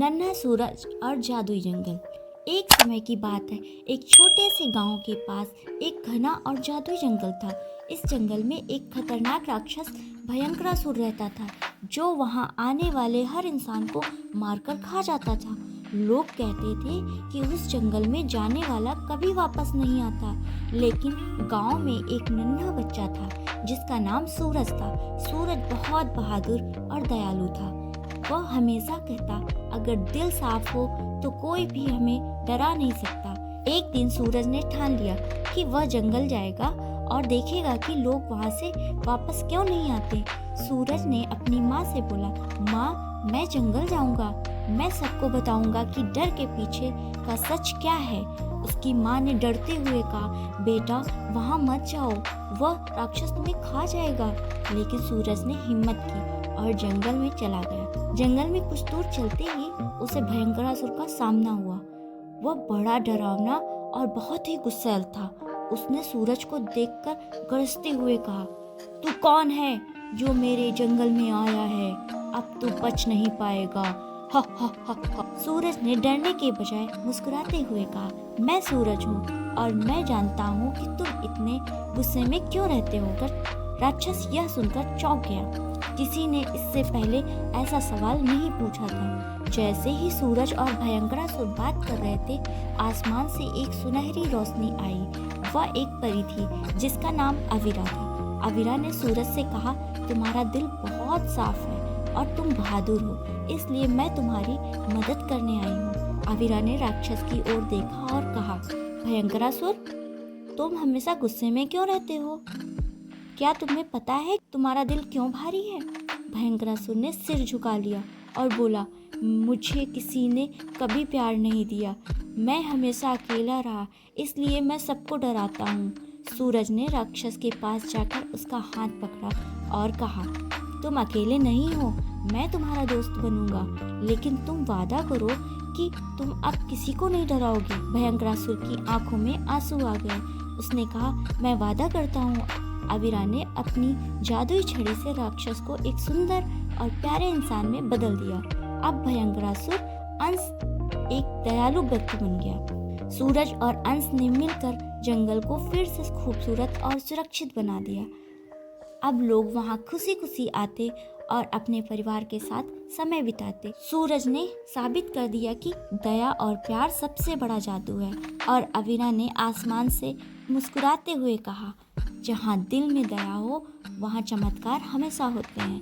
नन्हा सूरज और जादुई जंगल। एक समय की बात है, एक छोटे से गांव के पास एक घना और जादुई जंगल था। इस जंगल में एक खतरनाक राक्षस भयंकरासुर रहता था, जो वहां आने वाले हर इंसान को मारकर खा जाता था। लोग कहते थे कि उस जंगल में जाने वाला कभी वापस नहीं आता। लेकिन गांव में एक नन्हा बच्चा था जिसका नाम सूरज था। सूरज बहुत बहादुर और दयालु था। वह हमेशा कहता, अगर दिल साफ हो तो कोई भी हमें डरा नहीं सकता। एक दिन सूरज ने ठान लिया कि वह जंगल जाएगा और देखेगा कि लोग वहां से वापस क्यों नहीं आते। सूरज ने अपनी माँ से बोला, माँ, मैं जंगल जाऊंगा, मैं सबको बताऊंगा कि डर के पीछे का सच क्या है। उसकी माँ ने डरते हुए कहा, बेटा वहां मत जाओ, वह राक्षस तुम्हें खा जाएगा। लेकिन सूरज ने हिम्मत की और जंगल में चला गया। जंगल में कुछ दूर चलते ही उसे भयंकरासुर का सामना हुआ। वह बड़ा डरावना और बहुत ही गुस्सैल था। उसने सूरज को देखकर गरजते हुए कहा, तू कौन है जो मेरे जंगल में आया है? अब तू बच नहीं पाएगा। हा हा हा हा। सूरज ने डरने के बजाय मुस्कुराते हुए कहा, मैं सूरज हूँ और मैं जानता हूँ कि तुम इतने गुस्से में क्यों रहते हो। राक्षस यह सुनकर चौंक गया। किसी ने इससे पहले ऐसा सवाल नहीं पूछा था। जैसे ही सूरज और भयंकरासुर बात कर रहे थे, आसमान से एक सुनहरी रोशनी आई। वह एक परी थी जिसका नाम अविरा था। अविरा ने सूरज से कहा, तुम्हारा दिल बहुत साफ है और तुम बहादुर हो, इसलिए मैं तुम्हारी मदद करने आई हूँ। अविरा ने राक्षस की ओर देखा और कहा, भयंकरासुर, तुम हमेशा गुस्से में क्यों रहते हो? क्या तुम्हें पता है तुम्हारा दिल क्यों भारी है? भयंकरासुर ने सिर झुका लिया और बोला, मुझे किसी ने कभी प्यार नहीं दिया, मैं हमेशा अकेला रहा, इसलिए मैं सबको डराता हूँ। सूरज ने राक्षस के पास जाकर उसका हाथ पकड़ा और कहा, तुम अकेले नहीं हो, मैं तुम्हारा दोस्त बनूंगा, लेकिन तुम वादा करो कि तुम अब किसी को नहीं डराओगे। भयंकरासुर की आंखों में आंसू आ गए। उसने कहा, मैं वादा करता हूँ। अविरा ने अपनी जादुई छड़ी से राक्षस को एक सुंदर और प्यारे इंसान में बदल दिया। अब भयंकरासुर अंश एक दयालु व्यक्ति बन गया। सूरज और अंश ने मिलकर जंगल को फिर से खूबसूरत और सुरक्षित बना दिया। अब लोग वहां खुशी खुशी आते और अपने परिवार के साथ समय बिताते। सूरज ने साबित कर दिया कि दया और प्यार सबसे बड़ा जादू है। और अविरा ने आसमान से मुस्कुराते हुए कहा, जहाँ दिल में दया हो वहाँ चमत्कार हमेशा होते हैं।